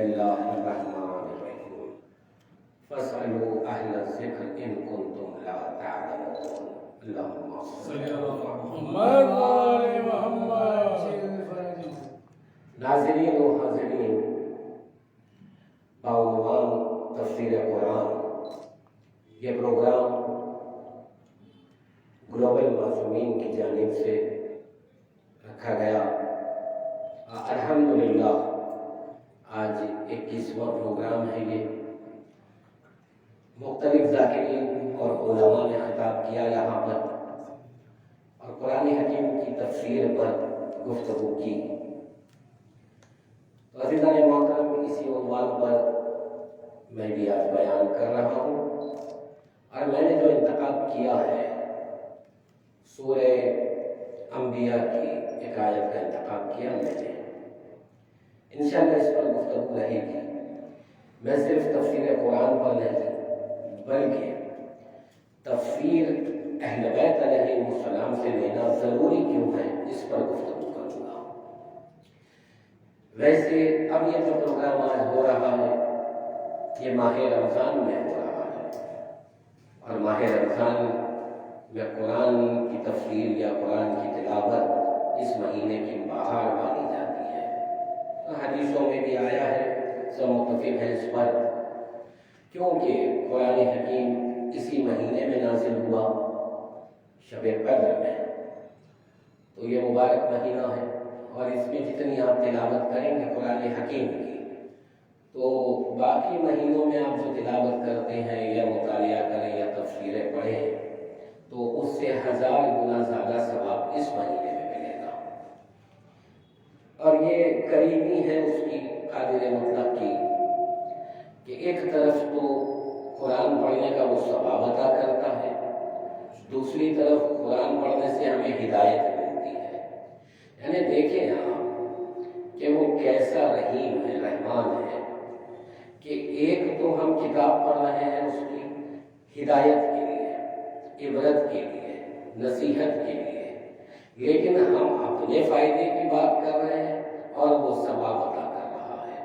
الله الرحمن الرحيم فاسألوا أهل الذكر إن كنتم لا تعلمون اللهم صل على محمد وآل محمد. ناظرین و حاضرین، باعنوان تفسیر قرآن یہ پروگرام گلوبل معصومین کی جانب سے رکھا گیا۔ الحمدللہ آج 21واں پروگرام ہے۔ یہ مختلف ذاکرین اور علماء نے خطاب کیا یہاں پر اور قرآن حکیم کی تفسیر پر گفتگو کی۔ عزیزان محترم، اسی عنوان پر میں بھی آج بیان کر رہا ہوں، اور میں نے جو انتخاب کیا ہے سورہ انبیاء کی ایک آیت کا انتخاب کیا میں نے۔ انشاءاللہ اس پر گفتگو رہے گی۔ میں صرف تفسیر قرآن پر نہیں بلکہ تفسیر اہل بیت علیہ السلام سے لینا ضروری کیوں ہے اس پر گفتگو کروں گا۔ ویسے اب یہ جو پروگرام آج ہو رہا ہے یہ ماہ رمضان میں ہو رہا ہے، اور ماہ رمضان میں قرآن کی تفسیر یا قرآن کی تلاوت اس مہینے کی بہار مانی جاتی ہے۔ حدیثوں میں بھی آیا ہے، سب متفق ہیں اس پر، کیونکہ قرآن حکیم اسی مہینے میں نازل ہوا، شب قدر میں۔ تو یہ مبارک مہینہ ہے، اور اس میں جتنی آپ تلاوت کریں گے قرآن حکیم کی، تو باقی مہینوں میں آپ جو تلاوت کرتے ہیں یا مطالعہ کریں یا تفسیریں پڑھیں تو اس سے 1000 گنا زیادہ ثواب اس مہینے میں ملے گا۔ اور یہ قریبی ہے اس کی قادر مطلق کی کہ ایک طرف تو قرآن پڑھنے کا وہ ثواب عطا کرتا ہے، دوسری طرف قرآن پڑھنے سے ہمیں ہدایت ملتی ہے۔ یعنی دیکھیں آپ کہ وہ کیسا رحیم ہے، رحمان ہے، کہ ایک تو ہم کتاب پڑھ رہے ہیں اس کی ہدایت کے لیے، عبرت کے لیے، نصیحت کے لیے، لیکن ہم اپنے فائدے کی بات کر رہے ہیں اور وہ ثواب عطا کر رہا ہے۔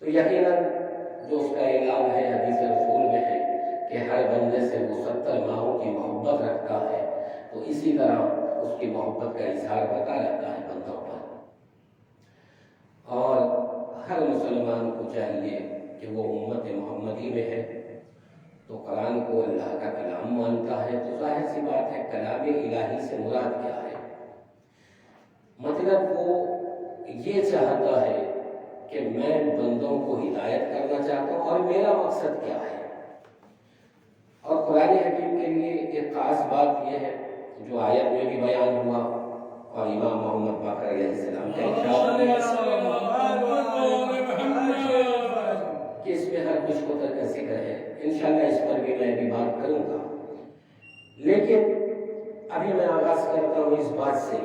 تو یقیناً جو اس کا اعلان ہے حدیث رسول میں ہے کہ ہر بندے سے وہ 70 ماہوں کی محبت رکھتا ہے، تو اسی طرح اس کی محبت کا اظہار ہوتا رہتا ہے بندوں پر۔ اور ہر مسلمان کو چاہیے کہ وہ امت محمدی میں ہے تو قرآن کو اللہ کا کلام مانتا ہے، تو ظاہر سی بات ہے کلام الہی سے مراد کیا ہے؟ مطلب وہ یہ چاہتا ہے کہ میں بندوں کو ہدایت کرنا چاہتا ہوں، اور میرا مقصد کیا ہے؟ اور قرآن حکیم کے لیے ایک خاص بات یہ ہے جو آیت میں بھی بیان ہوا، اور امام محمد باقر علیہ السلام کا ارشاد کہ اس میں ہر کچھ کو تک ذکر ہے۔ انشاءاللہ اس پر بھی میں بھی بات کروں گا، لیکن ابھی میں آغاز کرتا ہوں اس بات سے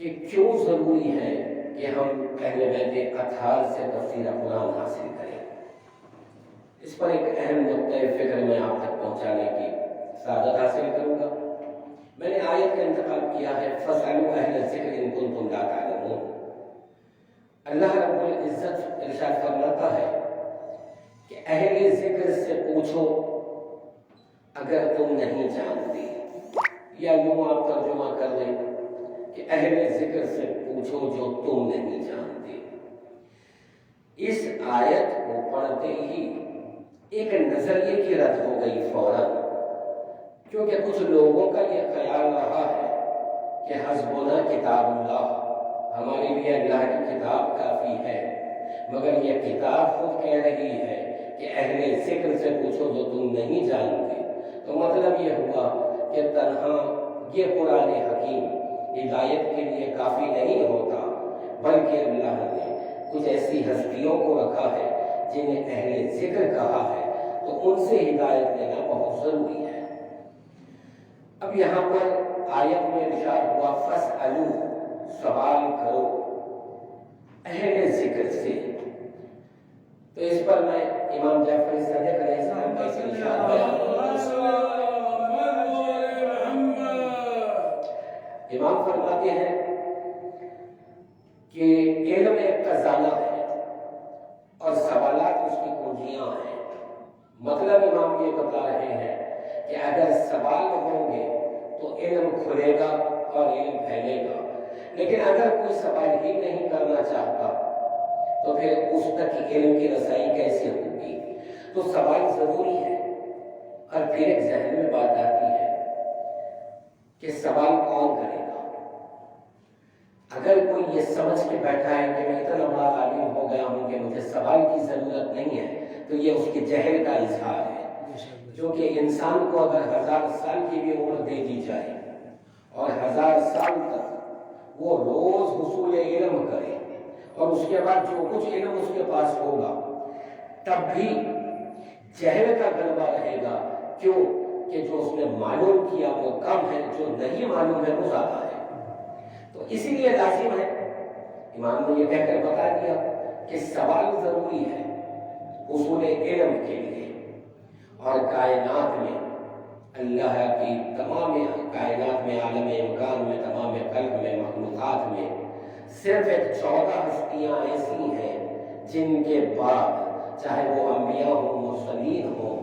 کہ کیوں ضروری ہے کہ ہم اہل بیت اطہار سے تفسیر قرآن حاصل کریں۔ اس پر ایک اہم نقطۂ فکر میں آپ تک پہنچانے کی سعادت حاصل کروں گا۔ میں نے آیت کا انتخاب کیا ہے فَاسْأَلُوا أَهْلَ الذِّكْرِ إِن كُنتُمْ لَا تَعْلَمُونَ۔ اللہ رب العزت ارشاد فرماتا ہے کہ اہل ذکر سے پوچھو اگر تم نہیں جانتے، یا یوں آپ ترجمہ کر لیں کہ اہل ذکر سے پوچھو جو تم نہیں جانتے۔ اس آیت کو پڑھتے ہی ایک نظریے کی رد ہو گئی فوراً، کیونکہ کچھ لوگوں کا یہ خیال رہا ہے کہ حسبنا کتاب اللہ، ہمارے لیے اللہ کی کتاب کافی ہے، مگر یہ کتاب خود کہہ رہی ہے کہ اہل ذکر سے پوچھو جو تم نہیں جانتے۔ تو مطلب یہ ہوا کہ تنہا یہ قرآن حکیم ہدایت کے لیے کافی نہیں ہوتا، بلکہ اللہ نے کچھ ایسی ہستیوں کو رکھا ہے جنہیں اہل ذکر کہا ہے، تو ان سے ہدایت لینا بہت ضروری ہے۔ اب یہاں پر آیت میں ارشاد ہوا فَاسْأَلُوا، سوال کرو اہل ذکر سے، تو اس پر میں امام جعفر صادق علیہ السلام کا ارشاد بیان امام فرماتے ہیں کہ علم ایک خزانہ ہے سوال ہوں گے تو علم کھلے گا اور علم پھیلے گا، لیکن اگر کوئی سوال ہی نہیں کرنا چاہتا تو پھر اس تک علم کی رسائی کیسے ہوگی؟ تو سوال ضروری ہے۔ اور پھر ایک ذہن میں بات آتی ہے کہ سوال کون کرے گا؟ اگر کوئی یہ سمجھ کے بیٹھا ہے کہ میں اتنا بڑا عالم ہو گیا ہوں کہ مجھے سوال کی ضرورت نہیں ہے، تو یہ اس کے جہل کا اظہار ہے۔ جو کہ انسان کو اگر 1000 سال کی بھی عمر دے دی جائے اور 1000 سال تک وہ روز حصول علم کرے اور اس کے بعد جو کچھ علم اس کے پاس ہوگا تب بھی جہل کا غلبہ رہے گا۔ کیوں؟ کہ جو اس نے معلوم کیا وہ کم ہے، جو نہیں معلوم ہے وہ زیادہ ہے۔ تو اسی لیے لازم ہے، امام نے یہ کہہ کر بتا دیا کہ سوال ضروری ہے حصول علم کے لیے۔ اور کائنات میں اللہ کی تمام کائنات میں، عالم امکان میں، تمام خلق میں، مخلوقات میں صرف 14 ہستیاں ایسی ہیں جن کے بعد چاہے وہ انبیاء ہوں، مرسلین ہوں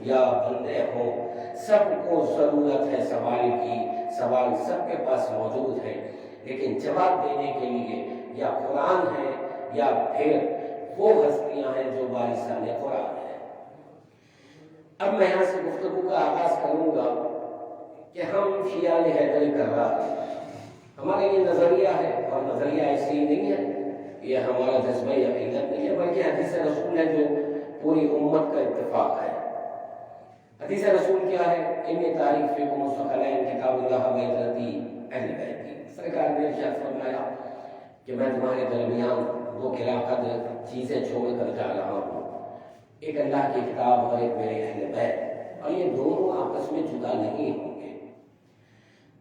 یا بندے ہوں، سب کو ضرورت ہے سوال کی۔ سوال سب کے پاس موجود ہے، لیکن جواب دینے کے لیے یا قرآن ہے یا پھر وہ ہستیاں ہیں جو وارثان قرآن ہے۔ اب میں یہاں سے گفتگو کا آغاز کروں گا کہ ہم شیعہ حیدری کرار ہیں، ہمارا یہ نظریہ ہے، اور نظریہ ایسے ہی نہیں ہے، یہ ہمارا جذبہ عقیدت نہیں ہے، بلکہ حدیث رسول ہے جو پوری امت کا اتفاق ہے۔ حدیث رسول کیا ہے؟ انی تاریخ فیکم الثقلین کتاب اللہ و ہجرتی اہل بیت۔ سرکار نے ارشاد فرمایا کہ میں تمہارے درمیان دو خلافت چیزیں چھوڑ کر جا رہا ہوں، ایک اللہ کی کتاب اور ایک میرے اہل بیت، اور یہ دونوں آپس میں جدا نہیں ہوں گے۔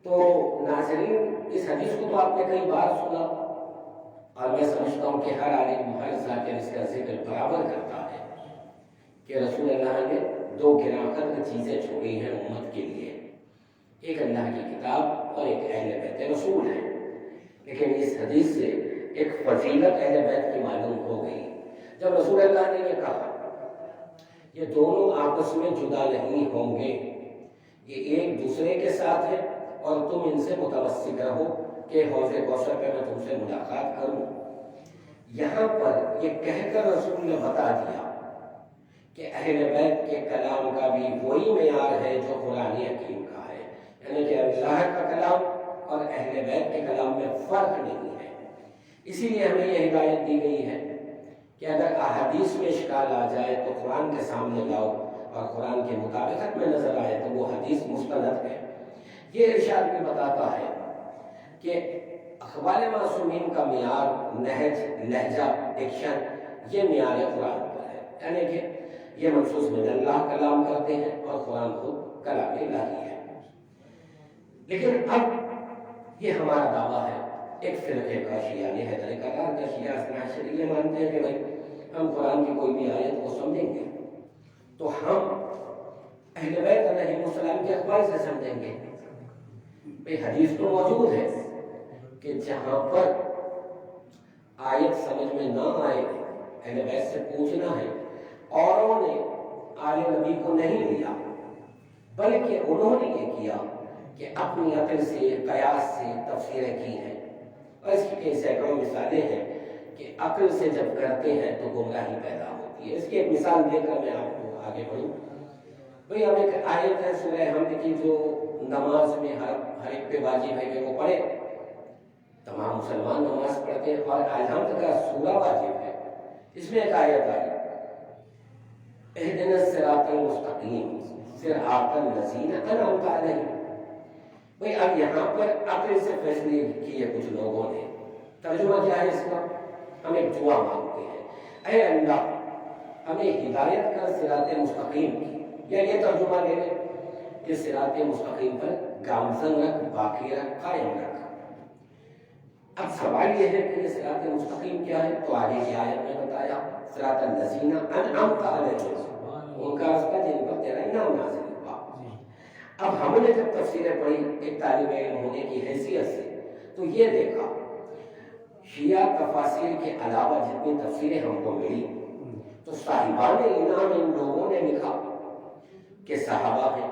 تو ناظرین، اس حدیث کو تو آپ نے کئی بار سنا، اور میں سمجھتا ہوں کہ ہر عالم، ہر ذاکر اس کا ذکر برابر کرتا ہے کہ رسول اللہ نے دو گراکر چیزیں چھوڑی ہیں امت کے لیے، ایک اللہ کی کتاب اور ایک اہل بیت رسول ہے۔ لیکن اس حدیث سے ایک فضیلت اہل بیت کی معلوم ہو گئی۔ جب رسول اللہ نے یہ کہا یہ دونوں آپس میں جدا نہیں ہوں گے، یہ ایک دوسرے کے ساتھ ہیں، اور تم ان سے متمسک رہو کہ حوض کوثر پہ میں تم سے ملاقات کروں۔ یہاں پر یہ کہہ کر رسول نے بتا دیا کہ اہل بیت کے کلام کا بھی وہی معیار ہے جو قرآن حکیم کا ہے، یعنی کہ اللہ کا کلام اور اہل بیت کے کلام میں فرق نہیں ہے۔ اسی لیے ہمیں یہ ہدایت دی گئی ہے کہ اگر احادیث میں اشکال آ جائے تو قرآن کے سامنے لاؤ، اور قرآن کے مطابقت میں نظر آئے تو وہ حدیث مستند ہے۔ یہ ارشاد بھی بتاتا ہے کہ اقوال معصومین کا معیار، نہج، لہجہ، ڈکشن، یہ معیار قرآن پر ہے، یعنی کہ یہ منصوص من اللہ کلام کرتے ہیں اور قرآن خود کلام الہی ہے۔ لیکن اب یہ ہمارا دعویٰ ہے ایک فرقے کا، شیعہ حیدر کرار کا، شیعہ اثنا عشری، یہ مانتے ہیں کہ بھائی ہم قرآن کی کوئی بھی آیت کو سمجھیں گے تو ہم اہل بیت علیہ السلام کے اقوال سے سمجھیں گے۔ بھائی حدیث تو موجود ہے کہ جہاں پر آیت سمجھ میں نہ آئے اہل بیت سے پوچھنا ہے۔ اوروں نے آل نبی کو نہیں لیا، بلکہ انہوں نے یہ کیا کہ اپنی عقل سے، قیاس سے تفسیریں کی ہیں، اور اس کی کئی سینکڑوں مثالیں ہیں کہ عقل سے جب کرتے ہیں تو گمراہی پیدا ہوتی ہے۔ اس کی ایک مثال دے کر میں آپ کو آگے بڑھوں۔ بھئی ہم ایک آیت ہے سورہ حمد کی جو نماز میں ہر ایک پہ واجب ہے کہ وہ پڑھے، تمام مسلمان نماز پڑھتے ہیں، اور الحمد کا سورہ واجب ہے۔ اس میں ایک آیت آئی اہدنا الصراط المستقیم صراط الذین انعمت علیہم۔ بھئی اب یہاں پر عقل سے فیصلے کیے کچھ لوگوں نے۔ ترجمہ کیا ہے اس کا؟ ہم ایک دعا مانگتے ہیں، اے اللہ ہمیں ہدایت کا صراط مستقیم کی، یا یہ ترجمہ لے لیں کہ صراط مستقیم پر گامزن رکھ، باقی رکھ، قائم رکھ۔ اب سوال یہ ہے کہ یہ صراط مستقیم کیا ہے؟ تو آگے کی آیت میں بتایا صراط الذین انعمت علیہم، ان کا راستہ جن پر تیرا انعام نازل ہوا۔ اب ہم نے جب تفسیریں پڑھی ایک طالب علم ہونے کی حیثیت سے تو یہ دیکھا شیعہ تفاسیر کے علاوہ جتنی تفسیریں ہم کو ملی تو صاحبان انعام ان لوگوں نے لکھا کہ صحابہ ہیں،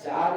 4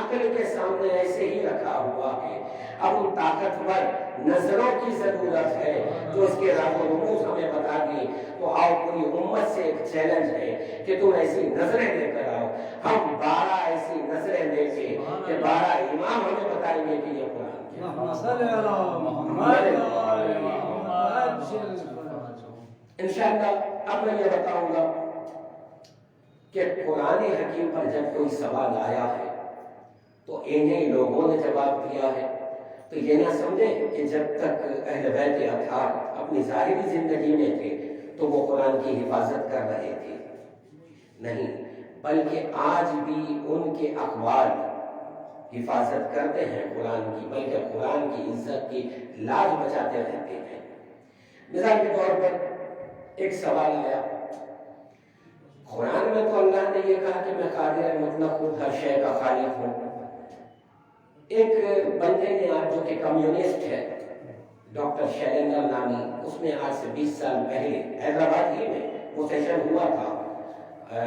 عقل کے سامنے ایسے ہی رکھا ہوا ہے. اب ان طاقتور نظروں کی ضرورت ہے جو اس کے راز و رموز ہمیں بتا دی. تو آؤ پوری امت سے ایک چیلنج ہے کہ تم ایسی نظریں لے کر آؤ. ہم 12 ایسی نظریں لے کے کہ 12 امام ہمیں بتائیں گے کہ یہ قرآن انشاءاللہ. اب میں یہ بتاؤں گا کہ قرآن حکیم پر جب کوئی سوال آیا ہے تو انہیں لوگوں نے جواب دیا ہے. تو یہ نہ سمجھیں کہ جب تک اہل بیت اطہار اپنی ظاہری زندگی میں تھے تو وہ قرآن کی حفاظت کر رہے تھے. نہیں، بلکہ آج بھی ان کے اقوال حفاظت کرتے ہیں قرآن کی، بلکہ قرآن کی عزت کی لاج بچاتے رہتے ہیں. مثال کے طور پر ایک سوال آیا، قرآن میں تو اللہ نے یہ کہا کہ میں قادر مطلق ہوں، ہر شے کا خالق ہوں. ایک بندے نے آج جو کہ کمیونسٹ ہے، ڈاکٹر شیلندر نامی، اس نے آج سے 20 سال پہلے حیدرآباد ہی میں وہ سیشن ہوا تھا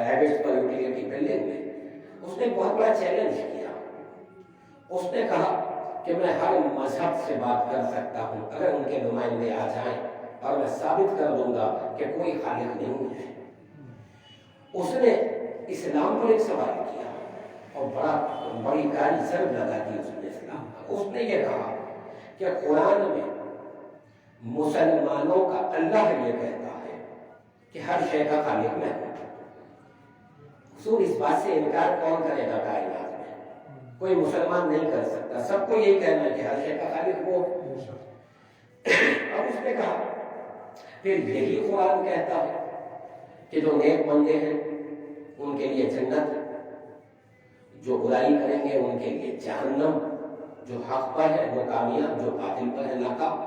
ہیبٹس پر یوٹیلیٹی بلڈنگ میں، اس نے بہت بڑا چیلنج کیا. اس نے کہا کہ میں ہر مذہب سے بات کر سکتا ہوں اگر ان کے نمائندے آ جائیں، اور میں ثابت کر دوں گا کہ کوئی خالق نہیں ہے. اس نے اسلام پر ایک سوال کیا اور بڑی کاری ضرب لگا دی اس نے اسلام پر. اس نے یہ کہا کہ قرآن میں مسلمانوں کا اللہ یہ کہتا ہے کہ ہر شے کا خالق میں ہوں. اس بات سے انکار کون کرے گا کائنات میں؟ کوئی مسلمان نہیں کر سکتا. سب کو یہی کہنا ہے کہ ہر شے کا خالق وہ. اب اس نے کہا پھر یہی قرآن کہتا ہے کہ جو نیک بندے ہیں ان کے لیے جنت، جو برائی کریں گے ان کے لیے جہنم، جو حق پر ہے وہ کامیاب، جو باطل پر ہے ناکام.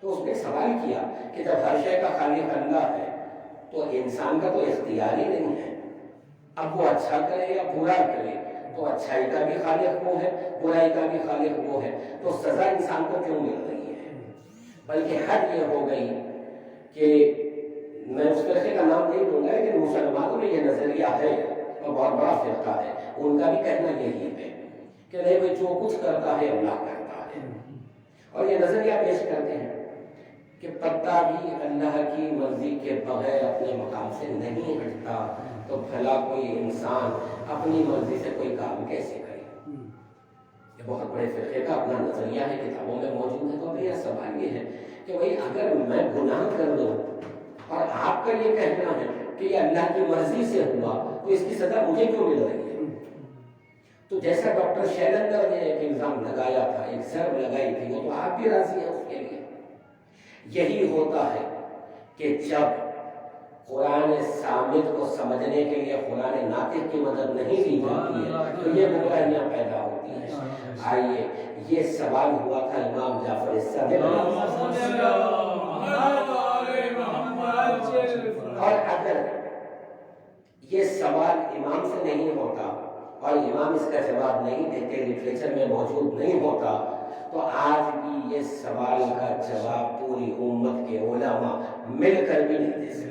تو اس نے سوال کیا کہ جب ہر شے کا خالق اللہ ہے تو انسان کا تو اختیار ہی نہیں ہے. اب وہ اچھا کرے یا برا کرے تو اچھائی کا بھی خالق وہ ہے، برائی کا بھی خالق وہ ہے. تو سزا انسان کو کیوں مل رہی ہے؟ بلکہ حد یہ ہو گئی کہ میں اس فرقے کا نام نہیں لوں گا، لیکن مسلمانوں میں یہ نظریہ ہے اور بہت بڑا فرقہ ہے، ان کا بھی کہنا یہی ہے کہ نہیں بھائی جو کچھ کرتا ہے اللہ کرتا ہے. اور یہ نظریہ پیش کرتے ہیں کہ پتا بھی اللہ کی مرضی کے بغیر اپنے مقام سے نہیں ہٹتا، تو بھلا کوئی انسان اپنی مرضی سے کوئی کام کیسے کرے؟ یہ بہت بڑے فرقے کا اپنا نظریہ ہے، کتابوں میں موجود ہے. تو میرا سوال یہ ہے کہ بھائی اگر میں گناہ کر دوں اور آپ کا یہ کہنا ہے کہ یہ اللہ کی مرضی سے ہوا تو اس کی سزا مجھے کیوں مل رہی ہے؟ تو جیسا ڈاکٹر شیلندر نے ایک الزام لگایا تھا، ایک ضرب لگائی تھی، وہ تو آپ بھی راضی ہیں اس کے لیے. یہی ہوتا ہے کہ جب قرآن صامت کو سمجھنے کے لیے قرآن ناطق کی مدد نہیں لی جاتی ہے تو یہ گمراہیاں پیدا ہوتی ہیں. آئیے، یہ سوال ہوا تھا امام جعفر صادق، اور اگر یہ سوال امام سے نہیں ہوتا اور امام اس کا جواب نہیں دیتے، لٹریچر میں موجود نہیں ہوتا، تو آج بھی یہ سوال کا جواب پوری امت کے علماء مل کر بھی نہیں دے سکتے.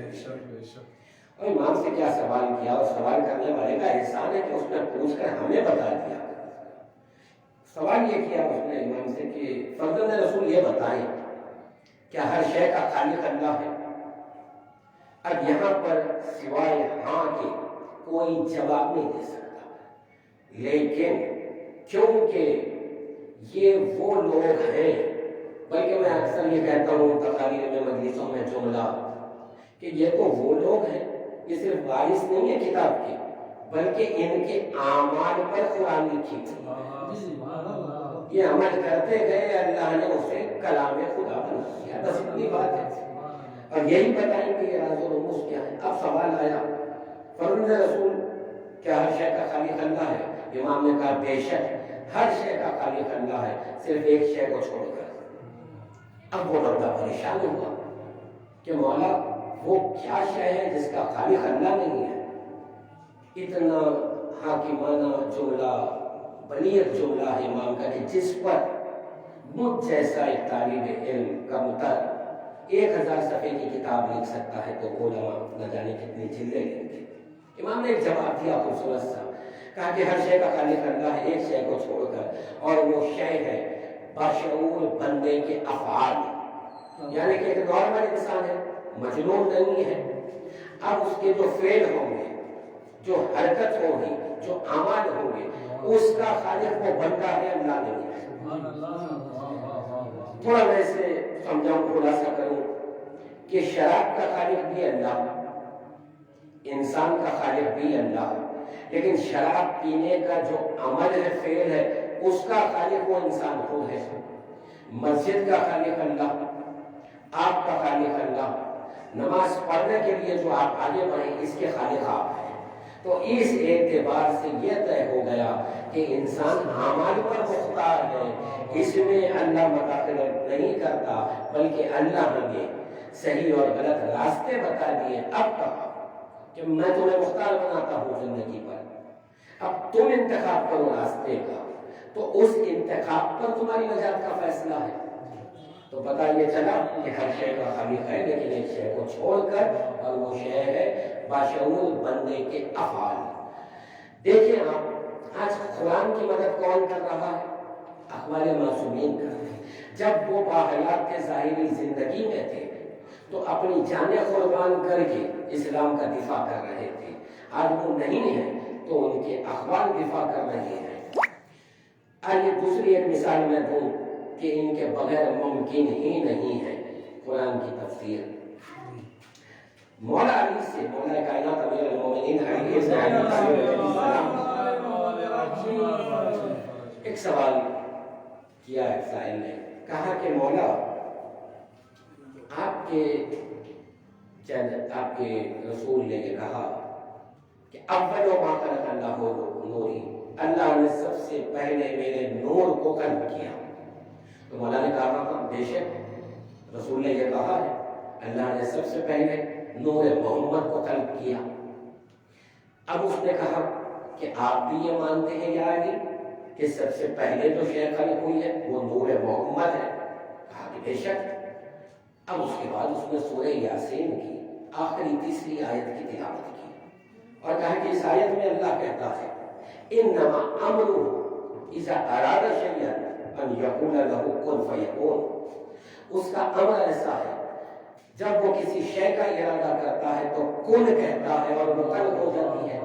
اور امام سے کیا سوال کیا، اور سوال کرنے والے کا احسان ہے کہ اس نے پوچھ کر ہمیں بتا دیا. سوال یہ کیا اس نے امام سے کہ فرزند رسول یہ بتائیں کیا ہر شے کا خالق اللہ ہے؟ اب یہاں پر سوائے ہاں کے کوئی جواب نہیں دے سکتا، لیکن کیونکہ یہ وہ لوگ ہیں، بلکہ میں اکثر یہ کہتا ہوں تقاریر میں، مجلسوں میں جملہ، کہ یہ تو وہ لوگ ہیں، یہ صرف وارث نہیں ہے کتاب کے، بلکہ ان کے اعمال پر قرآن لکھی تھی. یہ عمل کرتے گئے، اللہ نے اسے کلام خدا بنا دیا. بس اتنی بات ہے، اور یہی بتائیں کہ یہ راز و رموز کیا ہے. اب سوال آیا فرزند رسول کیا ہر شے کا خالق اللہ ہے؟ امام نے کہا بے شک ہر شے کا خالق اللہ ہے، صرف ایک شے کو چھوڑ کر. اب وہ بندہ پریشان ہوا کہ مولا وہ کیا شے ہے جس کا خالق اللہ نہیں ہے؟ اتنا حاکمانہ جملہ، بلیغ جملہ ہے امام کا کہ جس پر مجھ جیسا ایک طالب علم کا مطالعہ 1000 صفحے کی کتاب لکھ سکتا ہے تو علماء نہ جانے کتنی جلدیں لیں گے. امام نے ایک جواب دیا خوبصورت سا، کہا کہ ہر شے کا خالق اللہ ہے ایک شے کو چھوڑ کر، اور وہ شے ہے باشعور بندے کے افعال، یعنی کہ ایک نارمل انسان ہے، مجنون نہیں ہے، اب اس کے جو فعل ہوں گے، جو حرکت ہوگی، جو اعمال ہوں گے، اس کا خالق وہ بندہ ہے، اللہ نہیں ہے۔ تھوڑا میں اسے سمجھاؤں، خلاصہ کروں کہ شراب کا خالق بھی اللہ، انسان کا خالق بھی اللہ، لیکن شراب پینے کا جو عمل ہے، فعل ہے، اس کا خالق وہ انسان خود ہے۔ مسجد کا خالق اللہ، آپ کا خالق اللہ، نماز پڑھنے کے لیے جو آپ آگے بڑھیں اس کے خالق آپ ہیں۔ تو اس اعتبار سے یہ طے ہو گیا کہ انسان اعمال پر مختار ہے، اس میں اللہ مداخلت نہیں کرتا، بلکہ اللہ ہمیں صحیح اور غلط راستے بتا دیے۔ اب کہا کہ میں تمہیں مختار بناتا ہوں زندگی پر، اب تم انتخاب کرو راستے کا، تو اس انتخاب پر تمہاری نجات کا فیصلہ ہے۔ تو پتہ یہ چلا کہ ہر شے کا خالق ہے، لیکن ایک شے کو چھوڑ کر، اور وہ شے ہے باشعور بندے کے افعال۔ دیکھیں آپ، آج قرآن کی مدد کون کر رہا ہے؟ اخبار معصومین کر رہے ہیں۔ جب وہ باحیات کے ظاہری زندگی میں تھے تو اپنی جانیں قربان کر کے اسلام کا دفاع کر رہے تھے، آج وہ نہیں ہے تو ان کے اخبار دفاع کر رہے ہیں۔ آئیے دوسری ایک مثال میں دوں کہ ان کے بغیر ممکن ہی نہیں ہے قرآن کی تفسیر۔ مولا علی سے، مولا کائنات امیر المومنین علی سے ایک سوال کیا ہے سائل نے، کہا کہ مولا آپ کے رسول نے یہ کہا کہ اول ما خلق اللہ نوری، اللہ نے سب سے پہلے میرے نور کو خلق کیا۔ تو مولا نے کہا بے شک رسول نے یہ کہا ہے، اللہ نے سب سے پہلے نور محمد کو خلق کیا۔ اب اس نے کہا کہ آپ بھی یہ مانتے ہیں یا نہیں کہ سب سے پہلے جو شے خلق ہوئی ہے وہ نور محمد ہے؟ کہا کہ بے شک۔ اب اس کے بعد اس نے سورہ یاسین کی آخری تیسری آیت کی تلاوت کی اور کہا کہ اس آیت میں اللہ کہتا ہے انما امرہ اذا اراد شیئا ان یقول لہ کن فیکون۔ اس کا امر ایسا ہے جب وہ کسی شے کا ارادہ کرتا ہے تو کن کہتا ہے اور وہ خلق ہو جاتی ہے۔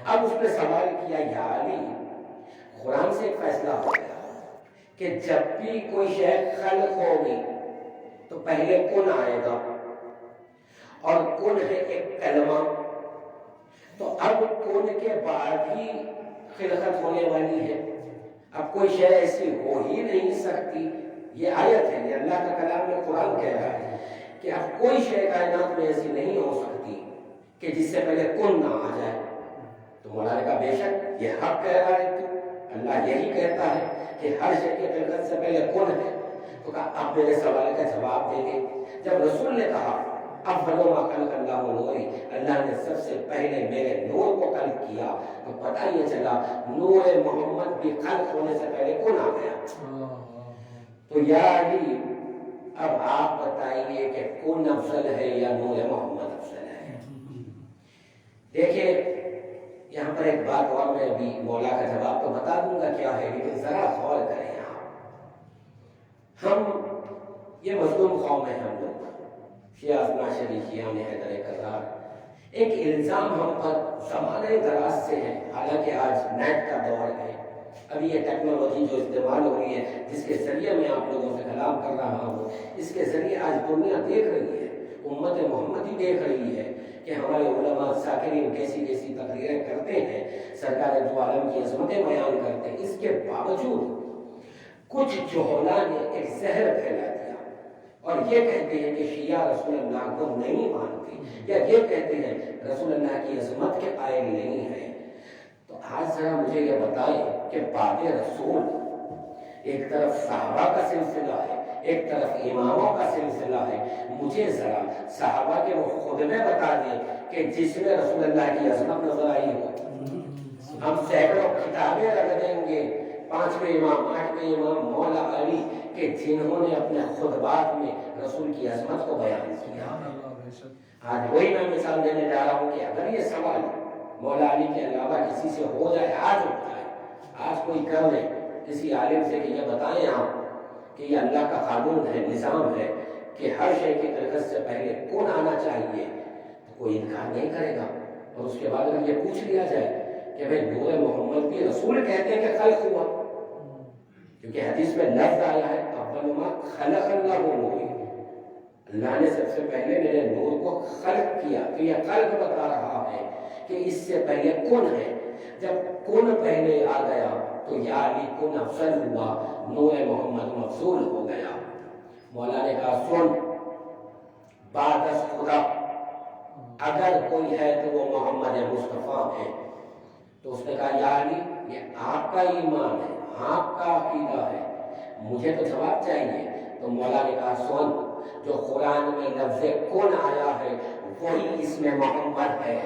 اب اس نے سوال کیا یا علی، قرآن سے ایک فیصلہ ہو گیا کہ جب بھی کوئی شے خلق ہوگی تو پہلے کن آئے گا، اور کن ہے ایک کلمہ، تو اب کن کے بعد ہی خلقت ہونے والی ہے۔ اب کوئی شے ایسی ہو ہی نہیں سکتی، یہ آیت ہے، یہ اللہ کا کلام میں قرآن کہہ رہا ہے کہ اب کوئی شے کائنات میں ایسی نہیں ہو سکتی کہ جس سے پہلے کن نہ آ جائے۔ تو مولا نے کہا بے شک یہ حق کہہ رہا ہے تو، اللہ یہی کہتا ہے کہ ہر شے کی خلقت سے پہلے کن ہے۔ تو کہا اب میرے سوال کا جواب دیں گے؟ جب رسول نے کہا اول ما خلق اللہ نوری، اللہ نے سب سے پہلے میرے نور کو خلق کیا، تو پتہ یہ چلا نور محمد بھی خلق ہونے سے پہلے کون آ گیا۔ تو یا علی اب آپ بتائیے کہ کون افضل ہے یا نور محمد افضل ہے؟ دیکھیں یہاں پر ایک بات اور، میں ابھی مولا کا جواب تو بتا دوں گا کیا ہے، لیکن ذرا غور کریں۔ ہم یہ مظلوم قوم ہے، ہم لوگ شیعہ اثنا شیعہ میں حیدر کرار، ایک الزام ہم پر زمانے دراز سے ہے، حالانکہ آج نیٹ کا دور ہے، ابھی یہ ٹیکنالوجی جو استعمال ہوئی ہے جس کے ذریعے میں آپ لوگوں سے کلام کر رہا ہوں، اس کے ذریعے آج دنیا دیکھ رہی ہے، امت محمدی دیکھ رہی ہے کہ ہمارے علماء ذاکرین کیسی کیسی تقریریں کرتے ہیں، سرکار دو عالم کی عظمتیں بیان کرتے ہیں، اس کے باوجود کچھ جہلا نے ایک زہر پھیلا دیا اور یہ کہتے ہیں کہ شیعہ رسول اللہ کو نہیں مانتے، یا یہ کہتے ہیں رسول اللہ کی عظمت کے قائل نہیں ہے۔ تو آج ذرا مجھے یہ بتائیں کہ بعد رسول ایک طرف صحابہ کا سلسلہ ہے، ایک طرف اماموں کا سلسلہ ہے، مجھے ذرا صحابہ کے وہ خطبے بتا دیں کہ جس میں رسول اللہ کی عظمت نظر آئی ہو۔ ہم سینکڑوں کتابیں رکھ دیں گے، 5ویں امام 8ویں امام مولا علی کہ جنہوں نے اپنے خطبات میں رسول کی عظمت کو بیان کیا۔ آج وہی میں مثال دینے جا رہا ہوں کہ اگر یہ سوال مولا علی کے علاوہ کسی سے ہو جائے، آج ہو جائے، آج کوئی کر لے کسی عالم سے کہ یہ بتائیں آپ کہ یہ اللہ کا قانون ہے، نظام ہے کہ ہر شے کی خلقت سے پہلے کون آنا چاہیے، تو کوئی انکار نہیں کرے گا۔ اور اس کے بعد اگر یہ پوچھ لیا جائے کہ بھئی نور محمد کی رسول کہتے ہیں کہ خلق ہوا، کیونکہ حدیث میں لفظ آیا ہے اول ما خلق اللہ نور، اللہ نے سب سے پہلے میرے نور کو خلق کیا، تو یہ خلق بتا رہا ہے کہ اس سے پہلے کون ہے۔ جب کون پہلے آ گیا تو یا علی کون افضل ہوا، نور محمد مفضول ہو گیا۔ مولا نے کہا سن، بعد از خدا اگر کوئی ہے تو وہ محمد مصطفیٰ ہے۔ تو اس نے کہا یا علی یہ آپ کا ایمان ہے، آپ کا عقیدہ ہے، مجھے تو جواب چاہیے۔ تو مولا نے کہا سن، جو قرآن میں لفظ کن آیا ہے وہی اس میں محمد ہے۔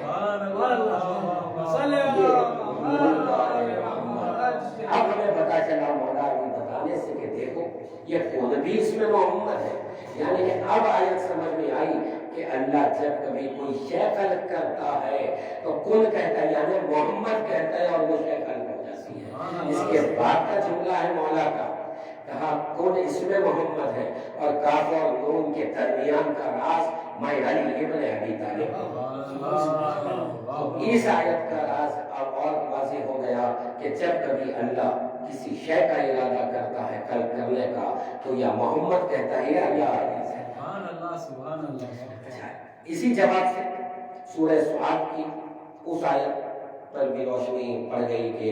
اب ہمیں پتا چلا مولا علی بتانے سے کہ دیکھو یہ کون بھی اس میں محمد ہے، یعنی کہ اب آیت سمجھ میں آئی کہ اللہ جب کبھی کوئی شے خلق کرتا ہے تو کن کہتا ہے یعنی محمد کہتا ہے اور وہ شے خلق ہو جاتی ہے۔ اس کے بعد کا جملہ ہے مولا کا، کہا کن اس میں محمد ہے، اور کاف اور نون کے درمیان کا راز میں علی ابن ابی طالب۔ اس آیت کا راز اب اور واضح ہو گیا کہ جب کبھی اللہ کسی شے کا ارادہ کرتا ہے خلق کرنے کا تو یا محمد کہتا ہے یا علی سے۔ سبحان اللہ۔ اچھا، اسی جواب سے سورہ صاد کی اس آیت پر بھی روشنی پڑ گئی کہ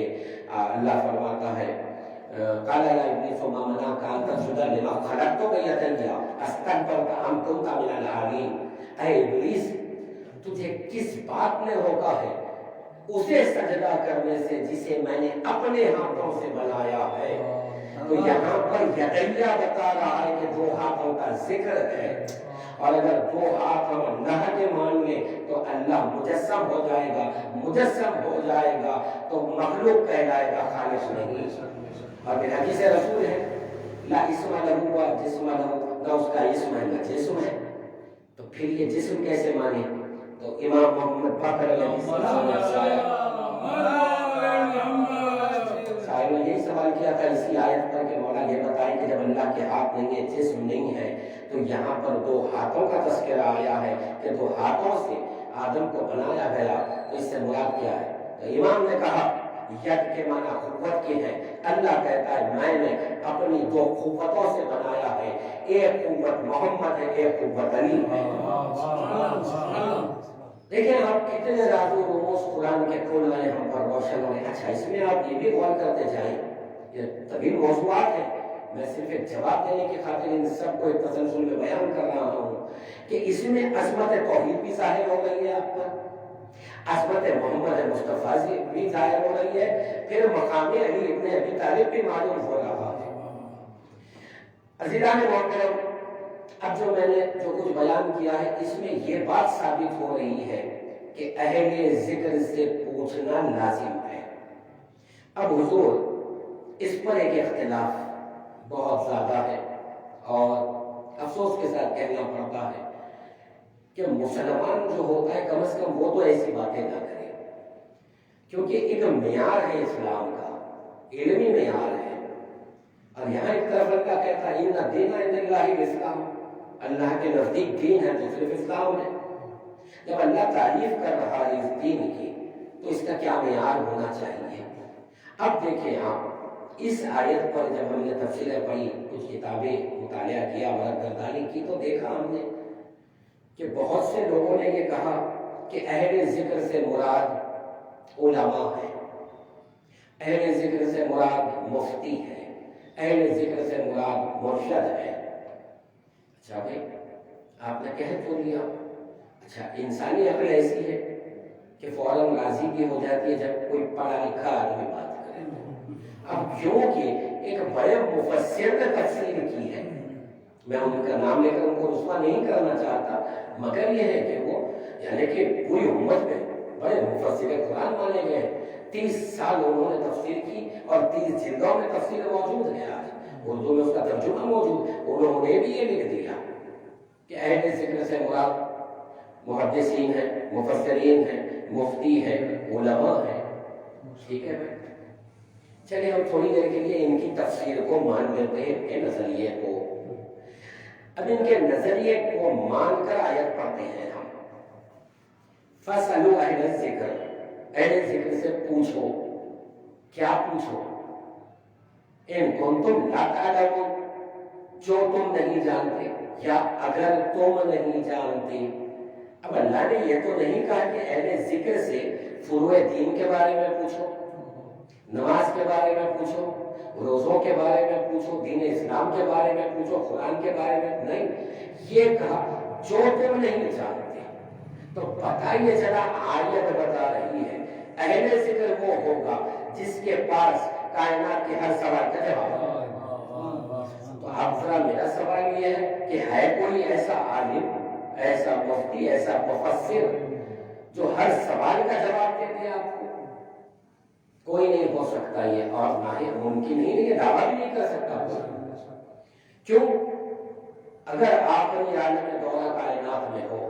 اللہ فرماتا ہے قال یا ابلیس ما منعک ان تسجد لما خلقت بیدی استکبرت ام کنت من العالین۔ اے ابلیس تجھے کس بات نے روکا ہے اسے سجدہ کرنے سے جسے میں نے اپنے ہاتھوں سے بنایا ہے۔ تو یہاں پر یدیہ بتا رہا ہے کہ دو ہاتھوں کا ذکر ہے، اور اگر دو ہاتھ ہم اللہ کے مان لیں تو اللہ مجسم ہو جائے گا، مجسم ہو جائے گا تو مخلوق کہلائے گا، خالق نہیں۔ اور پھر حدیث رسول ہے لا اسم لہو و جسم لہو، نہ اس کا اسم ہے نہ جسم ہے، تو پھر یہ جسم کیسے مانے؟ تو امام محمد باقر علیہ السلام نے سائل نے یہی سوال کیا تھا اسی آیت پر کہ مولا یہ بتائیں کہ جب اللہ کے ہاتھ نہیں ہے، جسم نہیں ہے، تو یہاں پر دو ہاتھوں کا تذکرہ آیا ہے کہ دو ہاتھوں سے آدم کو بنایا گیا، تو اس سے مراد کیا ہے؟ تو امام نے کہا ید کے معنی قوت کے ہیں، اللہ کہتا ہے میں نے اپنی دو قوتوں سے بنایا ہے، ایک قوت محمد ہے، ایک قوت علی ہے۔ دیکھیں آپ کتنے راز و رموز قرآن کے کھول رہے ہیں ہم پر روشن ہو رہے ہیں۔ اچھا اس میں آپ یہ بھی غور کرتے جائیں، یہ طویل موضوعات ہیں، میں صرف ایک جواب دینے کی خاطر ان سب کو ایک تسلسل میں بیان کر رہا ہوں کہ اس میں عظمت توحید بھی ظاہر ہو رہی ہے، آپ پر عظمت محمد مصطفیٰ بھی ظاہر ہو رہی ہے، پھر مقام علی ابن ابی طالب بھی معلوم ہو رہا ہے۔ عزیزان محترم، اب جو میں نے جو کچھ بیان کیا ہے اس میں یہ بات ثابت ہو رہی ہے کہ اہل ذکر سے پوچھنا لازم ہے۔ اب حضور اس پر ایک اختلاف بہت زیادہ ہے، اور افسوس کے ساتھ کہنا پڑتا ہے کہ مسلمان جو ہوتا ہے کم از کم وہ تو ایسی باتیں نہ کرے، کیونکہ ایک معیار ہے اسلام کا، علمی معیار ہے، اور یہاں ایک طرف اللہ کہتا ہے ان الدین عند اللہ الاسلام، اللہ کے نزدیک دین ہے تو صرف اسلام ہے۔ جب اللہ تعریف کر رہا ہے اس دین کی تو اس کا کیا معیار ہونا چاہیے؟ اب دیکھیں آپ اس آیت پر جب ہم نے تفسیریں پڑھی، کچھ کتابیں مطالعہ کیا، ورق گردانی کی، تو دیکھا ہم نے کہ بہت سے لوگوں نے یہ کہا کہ اہل ذکر سے مراد علماء ہے، اہل ذکر سے مراد مفتی ہے، اہل ذکر سے مراد مرشد ہے۔ اچھا بھائی آپ نے کہہ تو لیا، اچھا انسانی عقل ایسی ہے کہ فوراً راضی بھی ہو جاتی ہے جب کوئی پڑھا لکھا آدمی بات کرے۔ اب کیونکہ ایک بڑے مفسر نے تفسیر کی ہے، میں ان کا نام لے کر ان کو رسوا نہیں کرنا چاہتا، مگر یہ ہے کہ وہ یعنی کہ پوری امت میں بڑے مفسر قرآن مانے گئے، 30 سال انہوں نے تفسیر کی اور 30 جلدوں میں تفسیر موجود ہے، آج اردو میں اس کا ترجمہ موجود، انہوں نے بھی یہ لکھ دیا کہ اہل ذکر سے مراد محدثین ہیں، مفسرین ہیں، مفتی ہیں، علماء ہیں. ٹھیک ہے بھائی، چلے ہم تھوڑی دیر کے لیے ان کی تفسیر کو مان لیتے ہیں، ان کے نظریے کو. اب ان کے نظریے کو مان کر آیت پڑھتے ہیں ہم. فَاسْأَلُوا أَهْلَ الذِّكْرِ، اہل ذکر سے پوچھو. کیا پوچھو؟ ان کنتم لا تعلمون، جو تم نہیں جانتے، یا اگر تم نہیں جانتے. اب اللہ نے یہ تو نہیں کہا کہ اہل ذکر سے فروع دین کے بارے میں پوچھو، نماز کے بارے میں پوچھو، روزوں کے بارے میں پوچھو، دین اسلام کے بارے میں پوچھو، قرآن کے بارے میں نہیں. یہ کہا جو تم نہیں جانتے. تو پتہ یہ چلا آیت بتا رہی ہے اہل ذکر وہ ہوگا جس کے پاس کائنات کے ہر سوال کا جواب ہے. تو اب ذرا میرا سوال یہ ہے کہ ہے کوئی ایسا عالم، ایسا مفتی، ایسا مفسر جو ہر سوال کا جواب دے دے آپ کو؟ کوئی نہیں ہو سکتا یہ، اور نہ ہی ممکن ہی نہیں، یہ دعویٰ بھی نہیں کر سکتا کوئی. کیوں؟ اگر آخری عالم دورہ کائنات میں ہو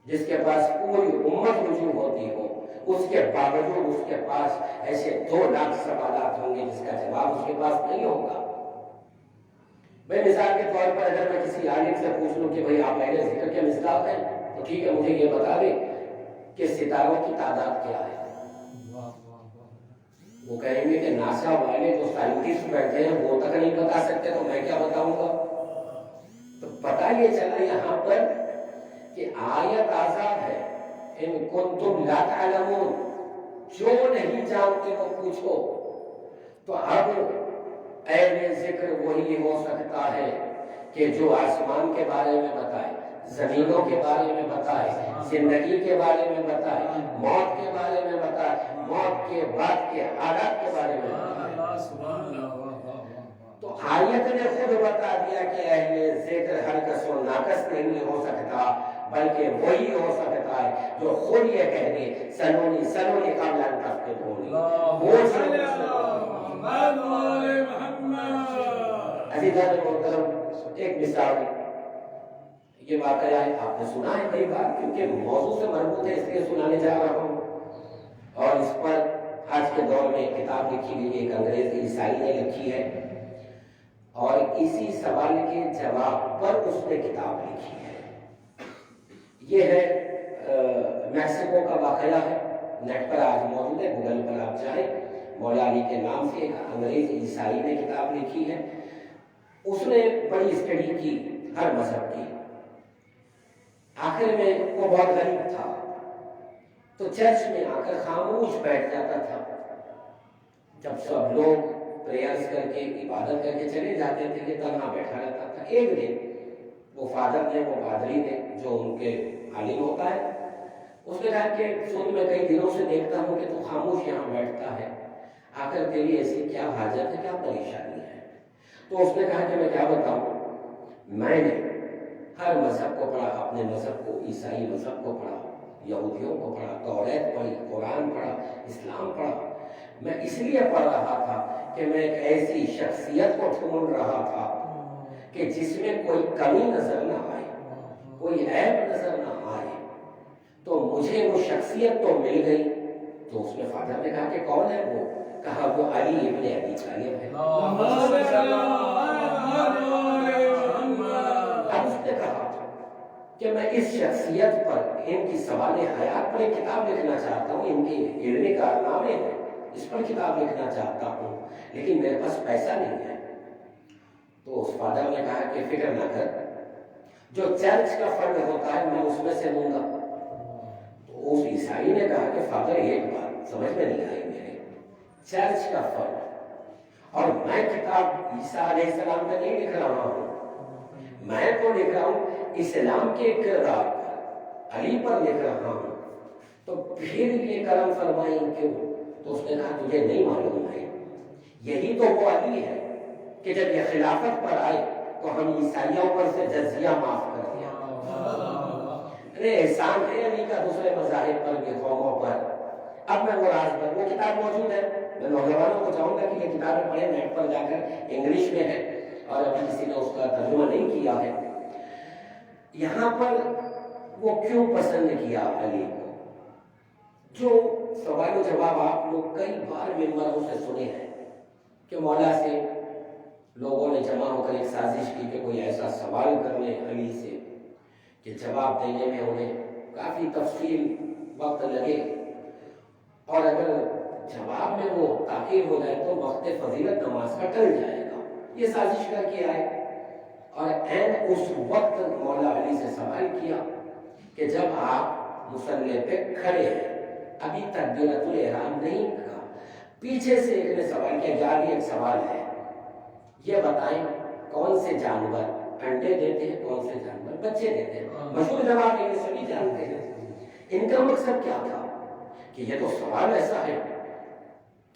جس کے پاس پوری امت رجوع ہوتی ہو، اس کے باوجود اس کے پاس ایسے 2 لاکھ سوالات ہوں گے جس کا جواب اس کے پاس نہیں ہوگا. میں مثال کے طور پر اگر میں کسی عالم سے پوچھ لوں کہ بھئی آپ اہل ذکر کے مصداق ہیں، تو ٹھیک ہے مجھے یہ بتا دیں کہ ستاروں کی تعداد کیا ہے. وہ کہیں گے کہ ناسا والے جو سائنٹسٹ بیٹھے ہیں وہ تک نہیں بتا سکتے، تو میں کیا بتاؤں گا. تو پتہ یہ چلا یہاں پر کہ آیت آزاد ہے، ان کنتم لا تعلمون، جو نہیں جانتے وہ پوچھو. تو اب اہل ذکر وہی ہو سکتا ہے کہ جو آسمان کے بارے میں بتائے، زمینوں کے بارے میں بتائے، زندگی کے بارے میں بتائے، موت کے بارے میں بتائے، موت کے بعد کے حالات کے بارے میں بتائے. تو آیت نے خود بتا دیا کہ اہل ذکر ہر کس و ناقص نہیں ہو سکتا، بلکہ وہی ہو سکتا ہے جو خود یہ کہہ دے سلونی سلونی قبل ان تفتنونی. عزیزان محترم، ایک مثال، یہ واقعہ ہے آپ نے سنا ہے کئی بار، کیونکہ موضوع سے مربوط ہے اس لیے سنانے جا رہا ہوں. اور اس پر آج کے دور میں ایک کتاب لکھی گئی، ایک انگریز عیسائی نے لکھی ہے، اور اسی سوال کے جواب پر اس نے کتاب لکھی ہے. یہ ہے میکسیکو کا واقعہ ہے، نیٹ پر آج موجود ہے، گوگل پر آپ جائیں. مولا علی کے نام سے ایک انگریز عیسائی نے کتاب لکھی ہے. اس نے بڑی اسٹڈی کی ہر مذہب کی. آخر میں وہ بہت غریب تھا، تو چرچ میں آ کر خاموش بیٹھ جاتا تھا. جب سب لوگ پریئرز کر کے عبادت کر کے چلے جاتے تھے کہ تنہا بیٹھا رہتا تھا. ایک دن وہ فادر نے، وہ پادری نے جو ان کے عالم ہوتا ہے، اس نے کہا کہ سن میں کئی دنوں سے دیکھتا ہوں کہ تو خاموش یہاں بیٹھتا ہے، آخر تیری ایسی کیا حاجت ہے، کیا پریشانی ہے؟ تو اس نے کہا کہ میں کیا بتاؤں، میں نے ہر مذہب کو پڑھا، اپنے مذہب کو، عیسائی مذہب کو پڑھا، یہودیوں کو پڑھا، توریت پڑھی، قرآن پڑھا، اسلام پڑھا. میں اس لیے پڑھ رہا تھا کہ میں ایک ایسی شخصیت کو ڈھونڈ رہا تھا کہ جس میں کوئی کمی نظر نہ آئے، کوئی عیب نظر نہ آئے. تو مجھے وہ شخصیت تو مل گئی. تو اس میں فادر نے کہا کہ کون ہے وہ؟ کہا وہ علی ابن ابی طالب ہے. اب اس نے کہا کہ میں اس شخصیت پر، ان کی سوال حیات پر ایک کتاب لکھنا چاہتا ہوں، ان کے علمی کارنامے ہیں، اس پر کتاب لکھنا چاہتا ہوں، لیکن میرے پاس پیسہ نہیں ہے. تو اس فادر نے کہا کہ فکر نہ کر، جو چرچ کا فنڈ ہوتا ہے میں اس میں سے لوں گا. تو اس عیسائی نے کہا کہ فادر ایک بات سمجھ میں نہیں آئی میرے، چرچ کا فنڈ، اور میں کتاب عیسیٰ علیہ السلام میں نہیں لکھ رہا ہوں، میں تو لکھ رہا ہوں اسلام کے کردار پر، علی پر لکھ رہا ہوں. تو پھر یہ کرم فرمائیں کیوں؟ تو اس نے کہا تجھے نہیں معلوم ہے، یہی تو وہ علی ہے کہ جب یہ خلافت پر آئے تو ہم عیسائیوں پر سے جزیہ معاف کر دیا. احسان ہے علی کا دوسرے مذاہب پر بھی، قوموں پر. اب میں وہ راز پر، وہ کتاب موجود ہے، میں نوجوانوں کو چاہوں گا کہ یہ کتابیں پڑھیں، نیٹ پر جا کر، انگلش میں ہے اور ابھی کسی نے اس کا ترجمہ نہیں کیا ہے. یہاں پر وہ کیوں پسند کیا علی کو؟ جو سوال و جواب آپ لوگ کئی بار ممبروں سے سنے ہیں کہ مولا سے لوگوں نے جمع ہو کر ایک سازش کی کہ کوئی ایسا سوال کر لیں علی سے کہ جواب دینے میں انہیں کافی تفصیل وقت لگے، اور اگر جواب میں وہ تاخیر ہو جائے تو وقت فضیلت نماز کا ٹل جائے گا۔ یہ سازش کر کے آئے اور عین اس وقت مولا علی سے سوال کیا کہ جب آپ مصلی پہ کھڑے ہیں، ابھی تکبیرۃ الاحرام نہیں کہا، پیچھے سے ایک نے سوال کیا، جاری ایک سوال ہے، یہ بتائیں کون سے جانور انڈے دیتے ہیں، کون سے جانور بچے دیتے ہیں؟ مشہور جواب ہے، یہ سبھی جانتے ہیں۔ ان کا مقصد کیا تھا کہ یہ تو سوال ایسا ہے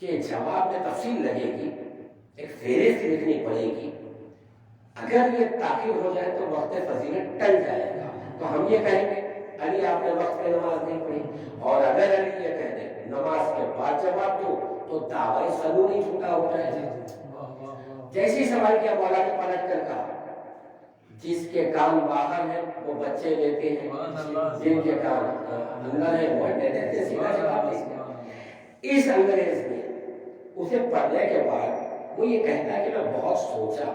کہ جواب میں تفصیل لگے گی، ایک فہرست لکھنی پڑے گی، اگر یہ تاخیر ہو جائے تو وقت فضیلت ٹل جائے گا، تو ہم یہ کہیں گے علی آپ نے وقت پہ نماز نہیں پڑھی، اور اگر علی یہ کہہ دے نماز کے بعد جواب دو تو دعوی سلو نہیں چھوٹا ہو جائے گا۔ جیسی سوال کیا مولا نے پلٹ کر کہا، جس کے کان باہر ہیں وہ بچے لیتے ہیں، جن کے کان اندر ہیں وہ انڈے دیتے ہیں۔ سیدھا جواب دے دیا۔ اس انگریز نے اسے پڑھنے کے بعد وہ یہ کہتا ہے کہ میں بہت سوچا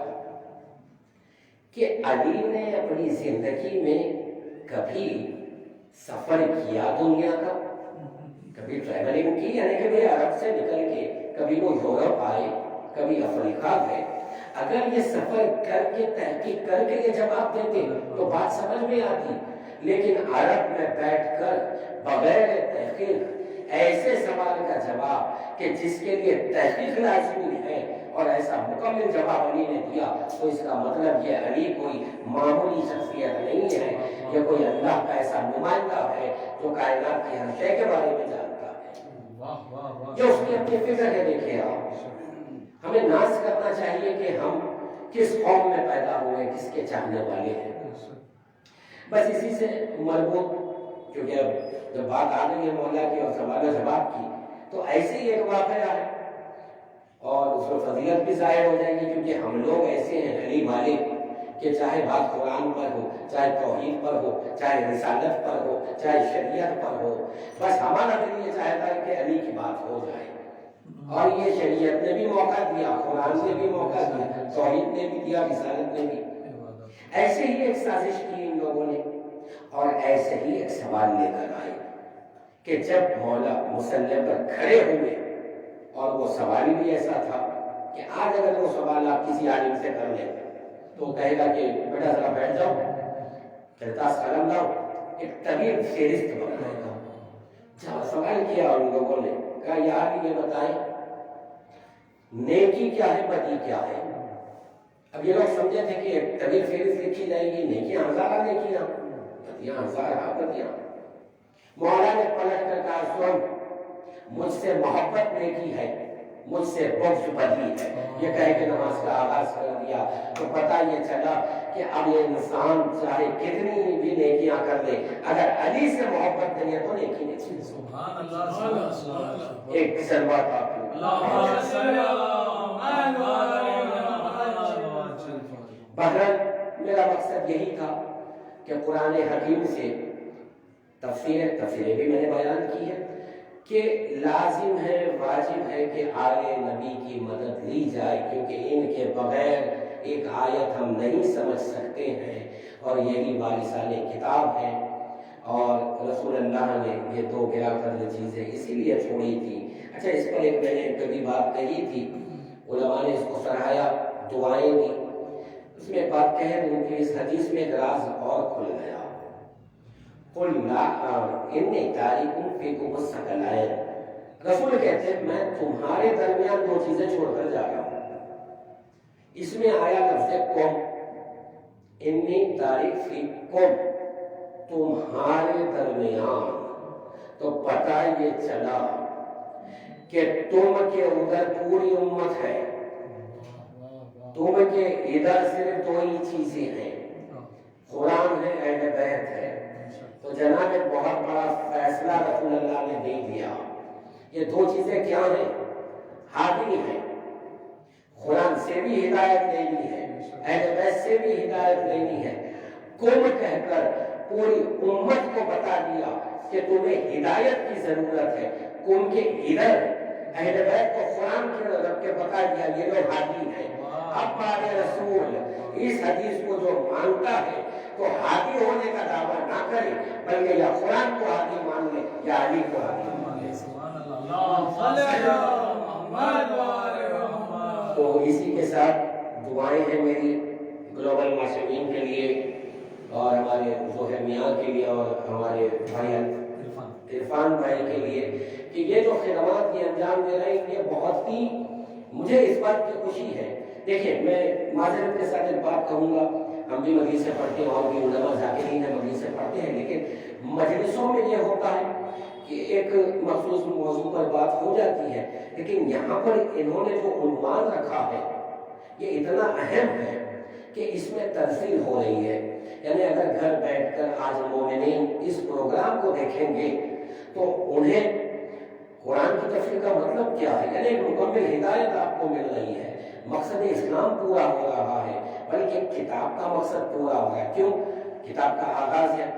کہ علی نے اپنی زندگی میں کبھی سفر کیا دنیا کا، کبھی ٹریولنگ کی، یعنی کہ وہ عرب سے نکل کے کبھی وہ یورپ آئے، کبھی افریقہ گئے، اگر یہ سفر کر کے تحقیق کر کے یہ جواب دیتے تو بات سمجھ میں آتی، لیکن عرب میں بیٹھ کر بغیر تحقیق ایسے سوال کا جواب کہ جس کے لیے تحقیق لازمی ہے اور ایسا مکمل جواب علی نے دیا، تو اس کا مطلب یہ علی کوئی معمولی شخصیت نہیں ہے، یہ کوئی اللہ کا ایسا نمائندہ ہے جو کائنات کی ہر شے کے بارے میں جانتا ہے۔ یہ اس کی اپنی فکر ہے۔ دیکھیے آپ، ہمیں ناز کرنا چاہیے کہ ہم کس قوم میں پیدا ہوئے، کس کے چاہنے والے ہیں۔ بس اسی سے مربوط، کیونکہ اب جب بات آ گئی ہے مولا کی اور سوال و جواب کی، تو ایسے ہی ایک واقعہ ہے اور اس میں فضیلت بھی ظاہر ہو جائے گی، کیونکہ ہم لوگ ایسے ہیں علی والے کہ چاہے بات قرآن پر ہو، چاہے توحید پر ہو، چاہے رسالت پر ہو، چاہے شریعت پر ہو، بس ہمارا دل یہ چاہتا ہے کہ علی کی بات ہو جائے، اور یہ شریعت نے بھی موقع دیا، قرآن نے بھی موقع دیا، توحید نے بھی دیا، رسالت نے بھی۔ ایسے ہی ایک سازش کی ان لوگوں نے، اور ایسے ہی ایک سوال لے کر آئے کہ جب مولا مصلی پر کھڑے ہوئے، اور وہ سوال بھی ایسا تھا کہ آج اگر وہ سوال آپ کسی عالم سے کر لیں تو کہے گا کہ بیٹا ذرا بیٹھ جاؤ، کرتاس قلم لاؤ، ایک طویل فہرست بنائے گا۔ جب سوال کیا ان لوگوں نے، کہا یار یہ بتائیں نیکی کیا ہے، بدی کیا ہے؟ اب یہ لوگ سمجھے تھے کہ ایک طویل فہرست لکھی جائے گی، نیکیاں ہزارہ، نیکیاں بدیاں ہزارہ بدیاں۔ مولا نے پلٹ کر کہا سن، مجھ سے محبت نیکی ہے، مجھ سے بغض بدی ہے۔ یہ کہہ کے نماز کا آغاز کر دیا، تو پتہ یہ چلا کہ اب یہ انسان چاہے کتنی بھی نیکیاں کر لے، اگر علی سے محبت نہیں ہے تو نیکی نہیں چاہیے۔ سبحان اللہ، سبحان اللہ۔ ایک سلوات آپ کو۔ بہرحال میرا مقصد یہی تھا کہ قرآن حکیم سے تفسیریں بھی میں نے بیان کی ہے کہ لازم ہے، واجب ہے کہ آل نبی کی مدد لی جائے، کیونکہ ان کے بغیر ایک آیت ہم نہیں سمجھ سکتے ہیں، اور یہ بھی بالسان کتاب ہے، اور رسول اللہ نے یہ دو گرا کرد چیزیں اسی لیے چھوڑی تھی۔ اچھا، اس پر ایک میں نے کبھی بات کہی تھی، علماء نے اس کو سراہا، دعائیں دی، اس میں بات کہہ دوں کہ اس حدیث میں ایک راز اور کھل گیا۔ قُلْ لَا إِنِّي تَارِكٌ فِيكُمُ الثَّقَلَيْنِ، رسول کہتے ہیں میں تمہارے درمیان دو چیزیں چھوڑ کر جا رہا ہوں۔ اس میں آیا لفظ قوم، انی تارک فیکم، تمہارے درمیان، تو پتہ یہ چلا کہ تم کے ادھر پوری امت ہے، تم کے ادھر صرف دو ہی چیزیں ہیں، قرآن ہے، اہل بیت ہے۔ تو جناب ایک بہت بڑا فیصلہ رسول اللہ نے دے دیا۔ یہ دو چیزیں کیا ہیں؟ ہادی ہیں، قرآن سے بھی ہدایت لینی ہے، اہل بیت سے بھی ہدایت لینی ہے، کم کہہ کر پوری امت کو بتا دیا کہ تمہیں ہدایت کی ضرورت ہے، کون کے ادھر اہل بیت کو قرآن کی رب کے بتا دیا یہ لوگ ہادی ہیں۔ اب بعد رسول اس حدیث کو جو مانتا ہے تو ہادی ہونے کا دعویٰ نہ کرے، بلکہ یا قرآن کو ہادی مان لے یا علی کو ہادی مان لے۔ تو اسی کے ساتھ دعائیں ہیں میری گلوبل معصومین کے لیے اور ہمارے ظہر میاں کے لیے اور ہمارے بھائی عرفان بھائی کے لیے کہ یہ جو خدمات یہ انجام دے رہے ہیں یہ بہت ہی مجھے اس بات کی خوشی ہے۔ دیکھیں میں معذرت کے ساتھ ایک بات کہوں گا، ہم بھی مجلس سے پڑھتے ہیں اور بھی علماء ذاکرین ہیں مجلس سے پڑھتے ہیں، لیکن مجلسوں میں یہ ہوتا ہے کہ ایک مخصوص موضوع پر بات ہو جاتی ہے، لیکن یہاں پر انہوں نے جو عنوان رکھا ہے یہ اتنا اہم ہے کہ اس میں ترسیل ہو رہی ہے۔ یعنی اگر گھر بیٹھ کر آج مومنین اس پروگرام کو دیکھیں گے تو انہیں قرآن کی تفسیر کا مطلب کیا ہے، یعنی مکمل ہدایت آپ کو مل رہی ہے، مقصد اسلام پورا ہو رہا ہے، بلکہ کتاب کا مقصد پورا ہو رہا ہے۔ کیوں؟ کتاب کا آغاز ہے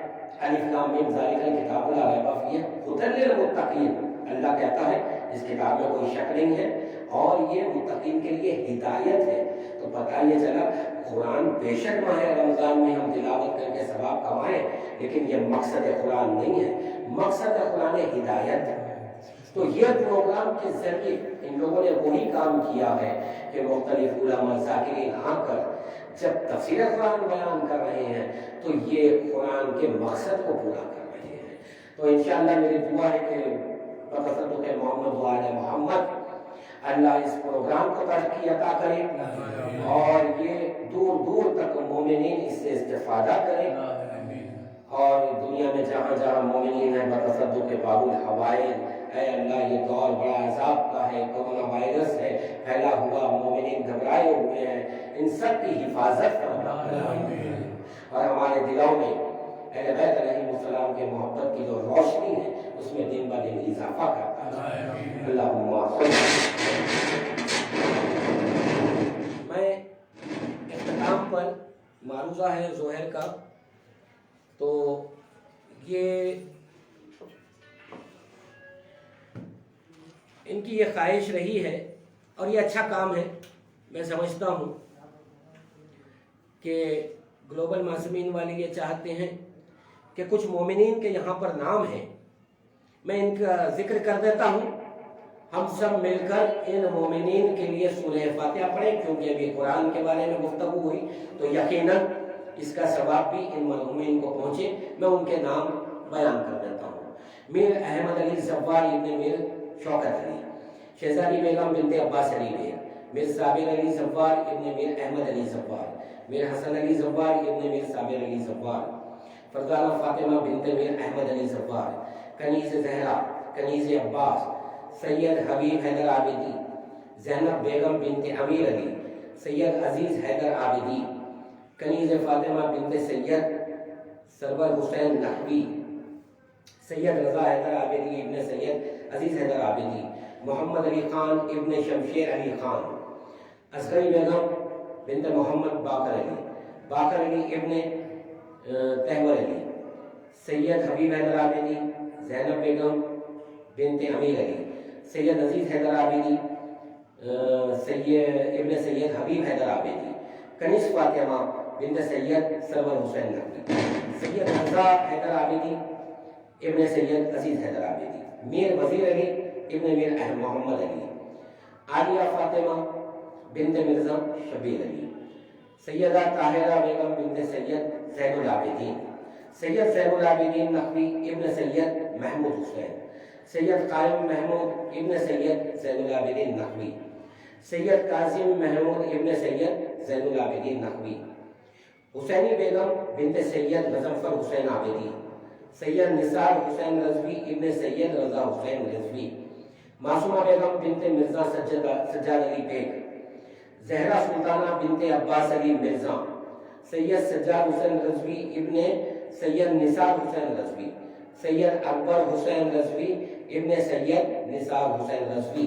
الف لام میم ذالک الکتاب لا ریب فیہ ھدی للمتقین، اللہ کہتا ہے اس کتاب میں کوئی شک نہیں ہے اور یہ متقین کے لیے ہدایت ہے۔ تو پتہ یہ چلا قرآن بے شک ماہ رمضان میں ہم تلاوت کر کے ثواب کمائیں، لیکن یہ مقصد قرآن نہیں ہے، مقصد قرآن ہدایت ہے۔ تو یہ پروگرام کے ذریعے ان لوگوں نے وہی کام کیا ہے کہ مختلف علماء ذاکرین آ کر جب تفسیر قرآن بیان کر رہے ہیں تو یہ قرآن کے مقصد کو پورا کر رہے ہیں۔ تو انشاءاللہ میری دعا ہے کہ بقدرت محمد و آل محمد اللہ اس پروگرام کو ترقی عطا کرے اور یہ دور دور تک مومنین اس سے استفادہ کریں، اور دنیا میں جہاں جہاں مومنین ہیں بتصدق باب الحوائج، اے اللہ یہ دور بڑا عذاب کا ہے، کرونا وائرس ہے پھیلا ہوا، مومنین گھبرائے ہوئے ہیں، ان سب کی حفاظت فرما اور ہمارے دلوں میں اہل بیت علیہ السلام کے محبت کی جو روشنی ہے اس میں دن بہ دن اضافہ کرتا ہے۔ اللہم میں اختتام پر معروضہ ہے ظہر کا، تو یہ ان کی یہ خواہش رہی ہے اور یہ اچھا کام ہے۔ میں سمجھتا ہوں کہ گلوبل معصومین والے یہ چاہتے ہیں کہ کچھ مومنین کے یہاں پر نام ہیں، میں ان کا ذکر کر دیتا ہوں، ہم سب مل کر ان مومنین کے لیے سورہ فاتحہ پڑھیں، کیونکہ ابھی قرآن کے بارے میں گفتگو ہوئی تو یقیناً اس کا ثواب بھی ان مرحومین کو پہنچے۔ میں ان کے نام بیان کر دیتا ہوں۔ میر احمد علی زوار ابن میر شوکت علی، شہزادی بیگم بنت عباس علی میر، میر صابر علی زوار ابن میر احمد علی زوار، میر حسن علی زوار ابن میر صابر علی زوار، فرزانہ فاطمہ بنت میر احمد علی زوار، کنیز زہرا، کنیز عباس، سید حبیب حیدر عابدی، زینب بیگم بنت امیر علی، سید عزیز حیدر عابدی، کنیز فاطمہ بنت سید سرور حسین نقوی، سید رضا حیدر عابدی ابن سید عزیز حیدر عابدی، محمد علی خان ابن شمشیر علی خان، اصغری بیگم بنت محمد باقر علی، باقر علی ابن تہور علی، سید حبیب حیدر عابدی، زینب بیگم بنت امیر علی، سید عزیز حیدر عابدی، ابن سید حبیب حیدر عابدی، کنیز فاطمہ بنت سید سرور حسین نقوی، سید رضا حیدر عابدی ابن سید عزیز حیدر عابدی، میر وزیر علی ابن میر احمد محمد علی، عالیہ فاطمہ بنت مرزا شبیر علی، سیدہ طاہرہ بیگم بنت سید زین العابدین، سید زین العابدین نقوی ابن سید محمود حسین، سید قائم محمود ابن سید زین العابدین نقوی، سید قاسم محمود ابن سید زین العابدین نقوی، حسینی بیگم بنت سید مظفر حسین عابدی، سید نثار حسین رضوی ابن سید رضا حسین رضوی، معصومہ بیگم بنت مرزا سجاد علی بیگ، زہرا سلطانہ بنت عباس علی مرزا، سید سجاد حسین رضوی ابن سید نثار حسین رضوی، سید اکبر حسین رضوی ابن سید نثار حسین رضوی۔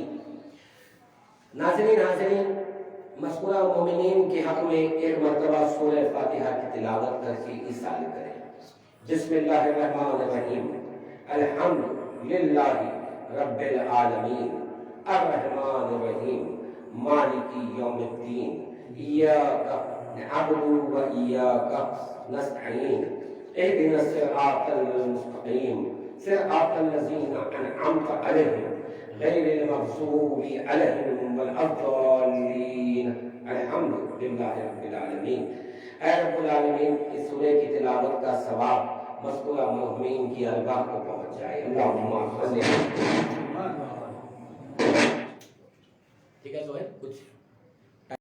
ناظرین حاضرین، مذکورہ مومنین کے حق میں ایک مرتبہ سورہ فاتحہ کی تلاوت کر کے اس سال کریں۔ بسم اللہ الرحمن الرحیم الحمد للہ رب العالمین الرحمن الرحیم مالک یوم الدین ایاک نعبد و ایاک نستعین اہدنا الصراط المستقیم صراط الذین انعمت علیہم غیر المغضوب علیہم ولا الضالین الحمد للہ رب العالمین۔ اے رب العالمین اس سورہ کی تلاوت کا ثواب مذکورہ مؤمنین کی ارواح کو پہنچ جائے۔ اللہم صلی اللہ علیہ وسلم۔ ٹھیک ہے سہیل کچھ